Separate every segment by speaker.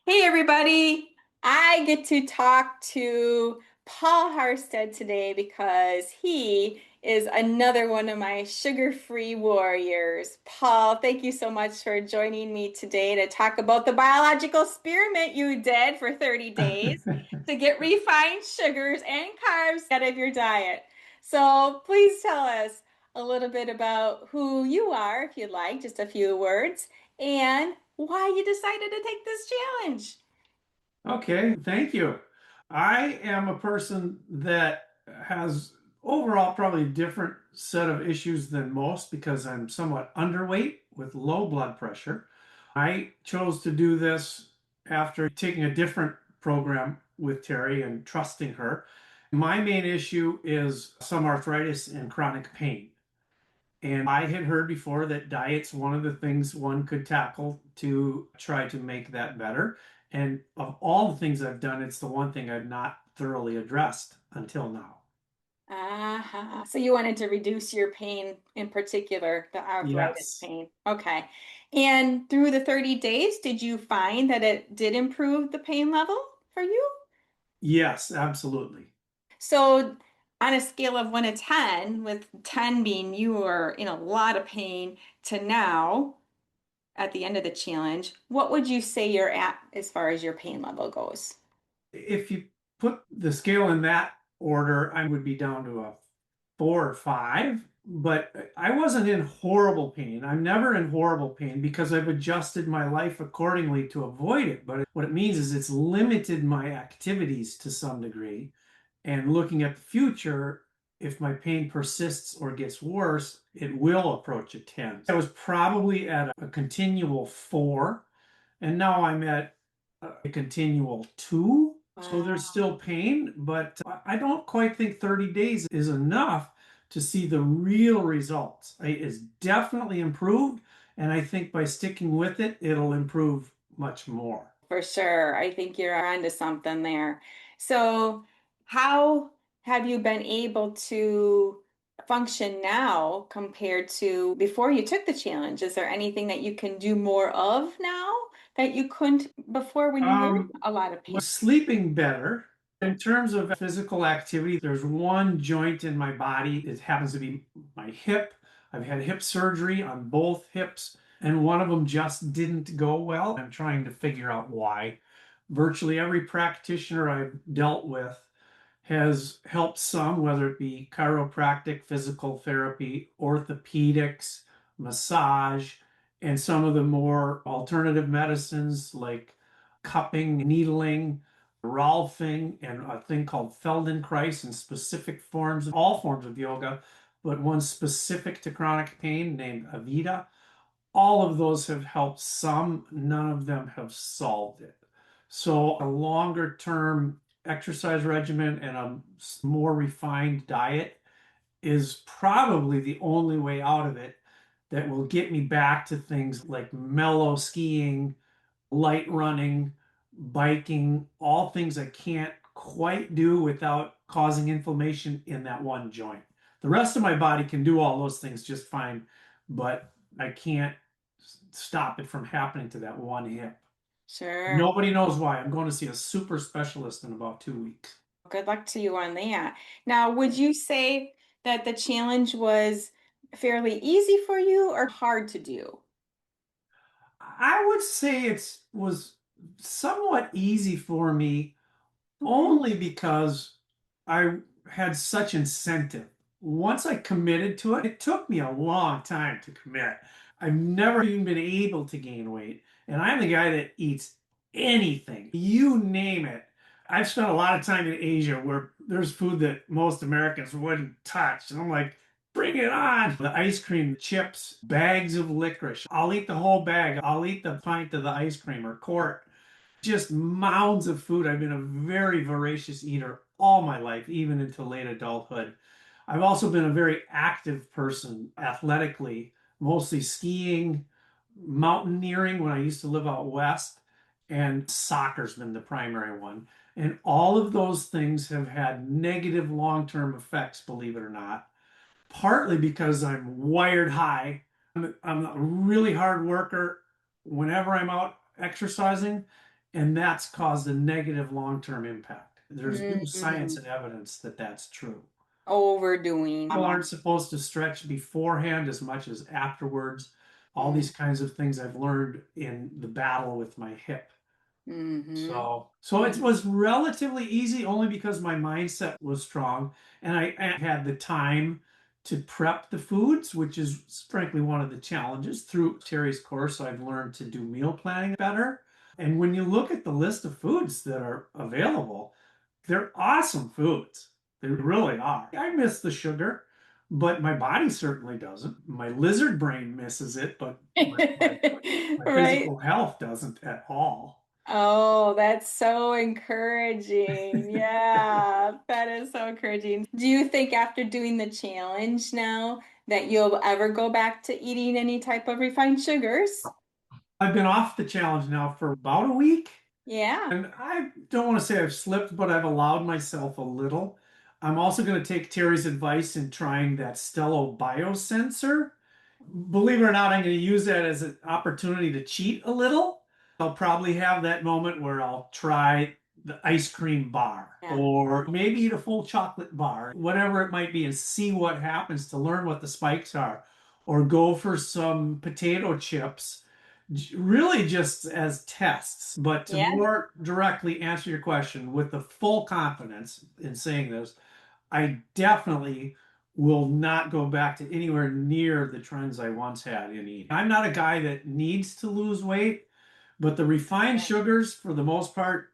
Speaker 1: Hey everybody! I get to talk to Paul Harstead today because he is another one of my sugar-free warriors. Paul, thank you so much for joining me today to talk about the biological experiment you did for 30 days to get refined sugars and carbs out of your diet. So please tell us a little bit about who you are, if you'd like, just a few words, and why you decided to take this challenge.
Speaker 2: Okay, thank you. I am a person that has overall probably a different set of issues than most because I'm somewhat underweight with low blood pressure. I chose to do this after taking a different program with Terry and trusting her. My main issue is some arthritis and chronic pain. And I had heard before that diet's one of the things one could tackle to try to make that better. And of all the things I've done, it's the one thing I've not thoroughly addressed until now.
Speaker 1: So you wanted to reduce your pain, in particular, the arthritis
Speaker 2: Yes.
Speaker 1: pain. Okay. And through the 30 days, did you find that it did improve the pain level for you?
Speaker 2: Yes, absolutely.
Speaker 1: So on a scale of 1 to 10, with 10 being you were in a lot of pain to now at the end of the challenge, what would you say you're at as far as your pain level goes?
Speaker 2: If you put the scale in that order, I would be down to a 4 or 5. But I wasn't in horrible pain. I'm never in horrible pain because I've adjusted my life accordingly to avoid it. But what it means is it's limited my activities to some degree. And looking at the future, if my pain persists or gets worse, it will approach a 10. I was probably at a continual 4, and now I'm at a continual 2. So there's
Speaker 1: Wow.
Speaker 2: still pain, but I don't quite think 30 days is enough to see the real results. It's definitely improved, and I think by sticking with it, it'll improve much more.
Speaker 1: For sure. I think you're onto something there. So, how have you been able to function now compared to before you took the challenge? Is there anything that you can do more of now that you couldn't before when you were in a lot of pain?
Speaker 2: Sleeping better. In terms of physical activity, there's one joint in my body. It happens to be my hip. I've had hip surgery on both hips, and one of them just didn't go well. I'm trying to figure out why. Virtually every practitioner I've dealt with has helped some, whether it be chiropractic, physical therapy, orthopedics, massage, and some of the more alternative medicines like cupping, needling, Rolfing, and a thing called Feldenkrais and specific forms, all forms of yoga, but one specific to chronic pain named Avita. All of those have helped some, none of them have solved it. So, a longer term exercise regimen and a more refined diet is probably the only way out of it that will get me back to things like mellow skiing, light running, biking, all things I can't quite do without causing inflammation in that one joint. The rest of my body can do all those things just fine, but I can't stop it from happening to that one hip.
Speaker 1: Sure.
Speaker 2: Nobody knows why. I'm going to see a super specialist in about 2 weeks.
Speaker 1: Good luck to you on that. Now, would you say that the challenge was fairly easy for you or hard to do?
Speaker 2: I would say it was somewhat easy for me
Speaker 1: Okay.
Speaker 2: only because I had such incentive. Once I committed to it, it took me a long time to commit. I've never even been able to gain weight. And I'm the guy that eats anything, you name it. I've spent a lot of time in Asia where there's food that most Americans wouldn't touch. And I'm like, bring it on. The ice cream, chips, bags of licorice. I'll eat the whole bag. I'll eat the pint of the ice cream or quart, just mounds of food. I've been a very voracious eater all my life, even into late adulthood. I've also been a very active person athletically, mostly skiing, mountaineering when I used to live out west, and soccer's been the primary one. And all of those things have had negative long-term effects, believe it or not, partly because I'm wired high. I'm a really hard worker whenever I'm out exercising. and that's caused a negative long-term impact. There's new science
Speaker 1: Mm,
Speaker 2: and evidence that that's true.
Speaker 1: overdoing.
Speaker 2: People aren't supposed to stretch beforehand as much as afterwards. All
Speaker 1: Mm,
Speaker 2: these kinds of things I've learned in the battle with my hip.
Speaker 1: mm-hmm.
Speaker 2: So it was relatively easy only because my mindset was strong and I had the time to prep the foods, which is frankly one of the challenges. Through Terry's course, I've learned to do meal planning better. And when you look at the list of foods that are available, they're awesome foods. They really are. I miss the sugar, but my body certainly doesn't. My lizard brain misses it, but my
Speaker 1: Right?
Speaker 2: physical health doesn't at all.
Speaker 1: Oh, that's so encouraging. Yeah, that is so encouraging. Do you think after doing the challenge now that you'll ever go back to eating any type of refined sugars?
Speaker 2: I've been off the challenge now for about a week,
Speaker 1: Yeah.
Speaker 2: and I don't want to say I've slipped, but I've allowed myself a little. I'm also going to take Terry's advice in trying that Stello biosensor. Believe it or not, I'm going to use that as an opportunity to cheat a little. I'll probably have that moment where I'll try the ice cream bar
Speaker 1: Yeah.
Speaker 2: or maybe eat a full chocolate bar, whatever it might be, and see what happens to learn what the spikes are, or go for some potato chips, really just as tests. But to
Speaker 1: Yeah.
Speaker 2: more directly answer your question with the full confidence in saying this, I definitely will not go back to anywhere near the trends I once had in eating. I'm not a guy that needs to lose weight, but the refined sugars, for the most part,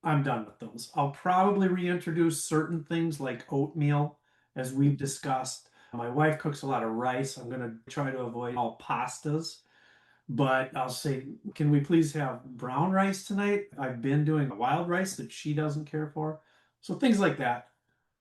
Speaker 2: I'm done with those. I'll probably reintroduce certain things like oatmeal, as we've discussed. My wife cooks a lot of rice. I'm going to try to avoid all pastas, but I'll say, can we please have brown rice tonight? I've been doing wild rice that she doesn't care for. So things like that.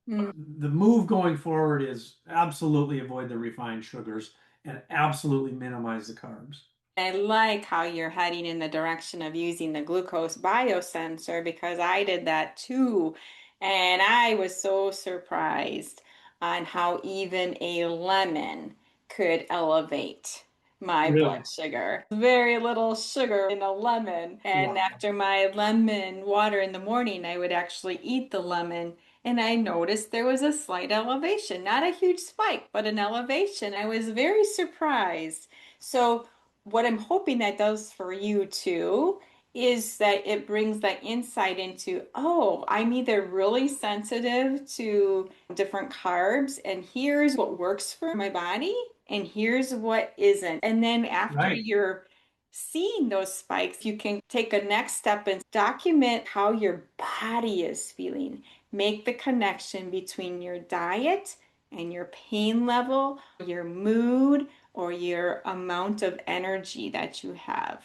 Speaker 1: Mm.
Speaker 2: The move going forward is absolutely avoid the refined sugars and absolutely minimize the carbs.
Speaker 1: I like how you're heading in the direction of using the glucose biosensor because I did that too. And I was so surprised on how even a lemon could elevate my
Speaker 2: Really?
Speaker 1: blood sugar. Very little sugar in a lemon. And
Speaker 2: Wow.
Speaker 1: after my lemon water in the morning, I would actually eat the lemon. And I noticed there was a slight elevation, not a huge spike, but an elevation. I was very surprised. So, what I'm hoping that does for you too is that it brings that insight into, oh, I'm either really sensitive to different carbs, and here's what works for my body, and here's what isn't. And then after
Speaker 2: Right.
Speaker 1: you're seeing those spikes, you can take a next step and document how your body is feeling. Make the connection between your diet and your pain level, your mood, or your amount of energy that you have.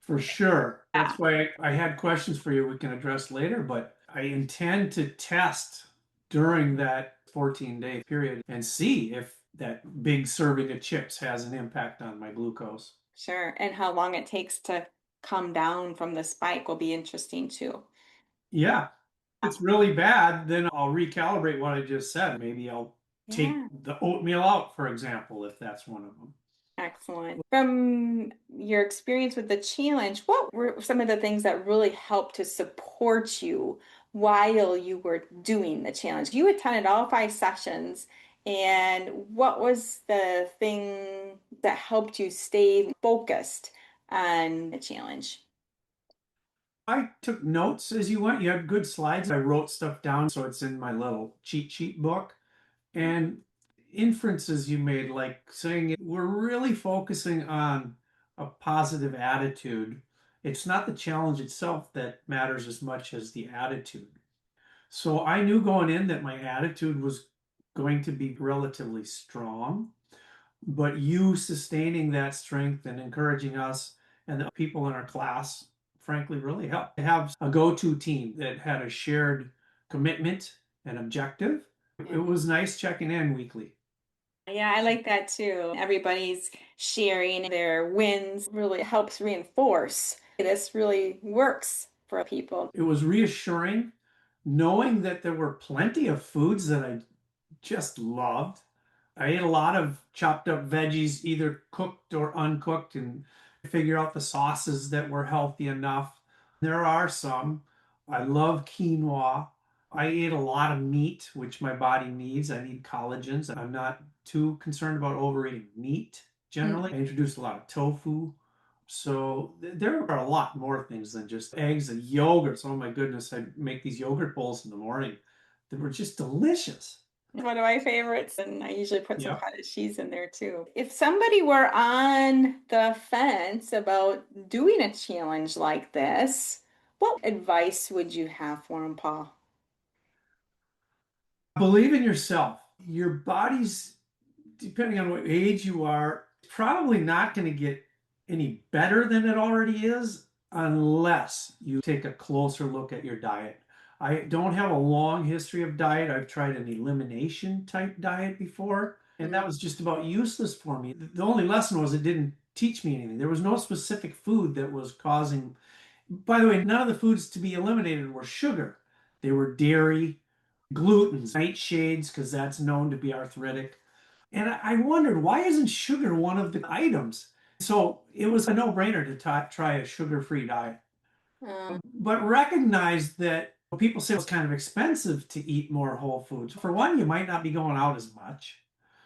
Speaker 2: For sure.
Speaker 1: Yeah,
Speaker 2: That's why I had questions for you we can address later, but I intend to test during that 14-day period and see if that big serving of chips has an impact on my glucose.
Speaker 1: sure. And how long it takes to come down from the spike will be interesting too.
Speaker 2: Yeah, if it's really bad, then I'll recalibrate what I just said. Maybe I'll take
Speaker 1: Yeah,
Speaker 2: the oatmeal out, for example, if that's one of them.
Speaker 1: excellent. From your experience with the challenge, what were some of the things that really helped to support you while you were doing the challenge? You attended all 5 sessions, and what was the thing that helped you stay focused on the challenge?
Speaker 2: I took notes as you went. You had good slides. I wrote stuff down, so it's in my little cheat sheet book. And inferences you made, like saying we're really focusing on a positive attitude. It's not the challenge itself that matters as much as the attitude. So I knew going in that my attitude was going to be relatively strong, but you sustaining that strength and encouraging us and the people in our class, frankly, really helped to have a go-to team that had a shared commitment and objective. It was nice checking in weekly.
Speaker 1: Yeah, I like that too. Everybody's sharing their wins really helps reinforce this really works for people.
Speaker 2: It was reassuring knowing that there were plenty of foods that I just loved. I ate a lot of chopped up veggies, either cooked or uncooked, and figure out the sauces that were healthy enough. There are some. I love quinoa. I ate a lot of meat, which my body needs. I need collagens. I'm not too concerned about overeating meat generally. I introduced a lot of tofu. So there are a lot more things than just eggs and yogurts. Oh my goodness, I make these yogurt bowls in the morning that were just delicious.
Speaker 1: One of my favorites, and I usually put some
Speaker 2: Yep.
Speaker 1: cottage cheese in there too. If somebody were on the fence about doing a challenge like this, what advice would you have for them, Paul?
Speaker 2: Believe in yourself. Your body's, depending on what age you are, probably not going to get any better than it already is unless you take a closer look at your diet. I don't have a long history of diet. I've tried an elimination type diet before, and that
Speaker 1: Mm.
Speaker 2: was just about useless for me. The only lesson was it didn't teach me anything. There was no specific food that was causing, by the way, none of the foods to be eliminated were sugar. They were dairy, glutens, nightshades, because that's known to be arthritic. And I wondered, why isn't sugar one of the items? So it was a no-brainer to try a sugar-free diet.
Speaker 1: Uh,
Speaker 2: But recognize that people say it's kind of expensive to eat more whole foods. For one, you might not be going out as much.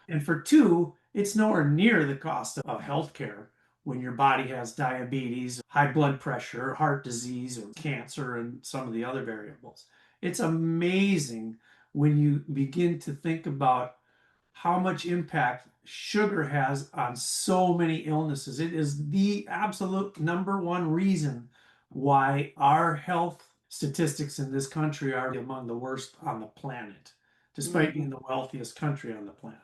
Speaker 2: And for two, it's nowhere near the cost of healthcare when your body has diabetes, high blood pressure, heart disease, or cancer, and some of the other variables. It's amazing when you begin to think about how much impact sugar has on so many illnesses. It is the absolute number one reason why our health statistics in this country are among the worst on the planet, despite being
Speaker 1: mm,
Speaker 2: the wealthiest country on the planet.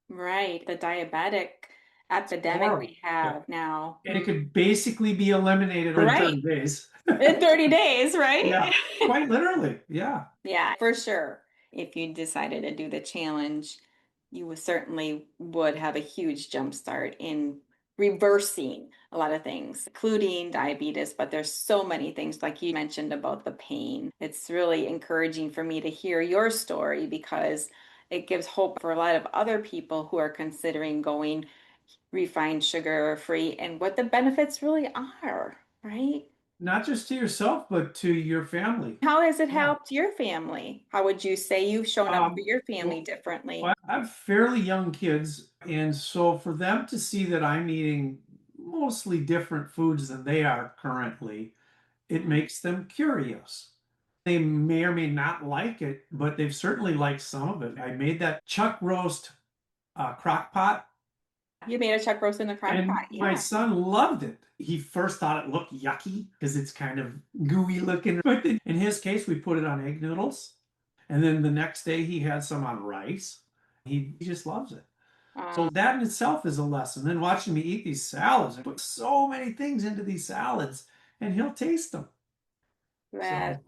Speaker 1: right, the diabetic epidemic
Speaker 2: Horrible.
Speaker 1: we
Speaker 2: Yeah.
Speaker 1: have now.
Speaker 2: And it could basically be eliminated in
Speaker 1: Right.
Speaker 2: 30 days.
Speaker 1: In 30 days, right?
Speaker 2: Yeah, quite literally. Yeah.
Speaker 1: Yeah, for sure. If you decided to do the challenge, you certainly would have a huge jump start in reversing a lot of things, including diabetes. But there's so many things, like you mentioned about the pain. It's really encouraging for me to hear your story because it gives hope for a lot of other people who are considering going refined sugar free and what the benefits really are, right?
Speaker 2: Not just to yourself, but to your family.
Speaker 1: How has it
Speaker 2: Yeah.
Speaker 1: helped your family? How would you say you've shown up for
Speaker 2: Um,
Speaker 1: your family
Speaker 2: well,
Speaker 1: differently?
Speaker 2: well, I have fairly young kids, and so for them to see that I'm eating mostly different foods than they are currently, it makes them curious. They may or may not like it, but they've certainly liked some of it. I made that chuck roast crock pot,
Speaker 1: You made a chuck roast in the crock
Speaker 2: and
Speaker 1: pot,
Speaker 2: my
Speaker 1: yeah.
Speaker 2: son loved it. He first thought it looked yucky because it's kind of gooey looking. But in his case, we put it on egg noodles. And then the next day, he had some on rice. He just loves it. So
Speaker 1: Uh,
Speaker 2: that in itself is a lesson. Then watching me eat these salads, I put so many things into these salads, and he'll taste them. So
Speaker 1: that's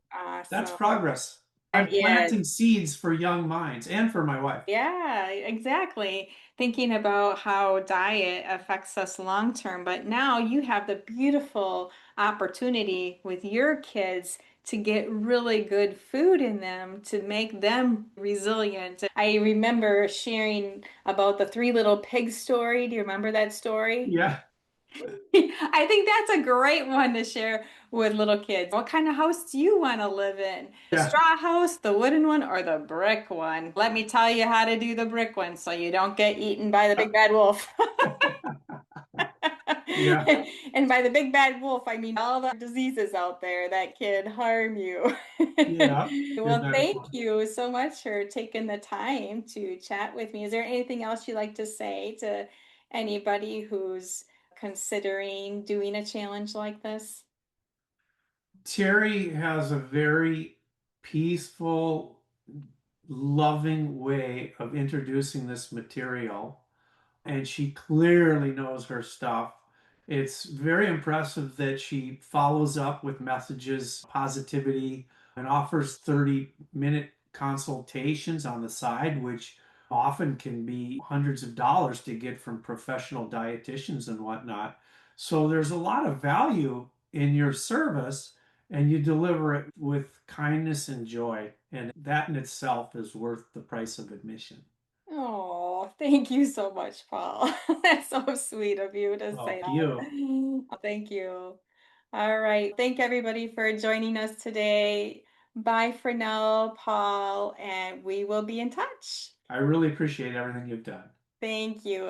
Speaker 2: that's
Speaker 1: awesome.
Speaker 2: progress. I'm
Speaker 1: That is.
Speaker 2: planting seeds for young minds and for my wife.
Speaker 1: Yeah, exactly. Thinking about how diet affects us long term, but now you have the beautiful opportunity with your kids to get really good food in them to make them resilient. I remember sharing about the three little pigs story. Do you remember that story?
Speaker 2: Yeah,
Speaker 1: I think that's a great one to share with little kids. What kind of house do you want to live in? The
Speaker 2: yeah,
Speaker 1: straw house, the wooden one, or the brick one? Let me tell you how to do the brick one so you don't get eaten by the big bad wolf.
Speaker 2: yeah,
Speaker 1: And by the big bad wolf, I mean all the diseases out there that can harm you.
Speaker 2: yeah. You're
Speaker 1: Well,
Speaker 2: better
Speaker 1: thank
Speaker 2: for it.
Speaker 1: you so much for taking the time to chat with me. Is there anything else you'd like to say to anybody who's considering doing a challenge like this?
Speaker 2: Terry has a very peaceful, loving way of introducing this material, and she clearly knows her stuff. It's very impressive that she follows up with messages, positivity, and offers 30-minute consultations on the side, which often can be hundreds of dollars to get from professional dietitians and whatnot. So there's a lot of value in your service, and you deliver it with kindness and joy. And that in itself is worth the price of admission.
Speaker 1: Oh, thank you so much, Paul. That's so sweet of you to
Speaker 2: Well,
Speaker 1: say
Speaker 2: you.
Speaker 1: that. Thank you. All right. Thank everybody for joining us today. Bye for now, Paul, and we will be in touch.
Speaker 2: I really appreciate everything you've done.
Speaker 1: Thank you.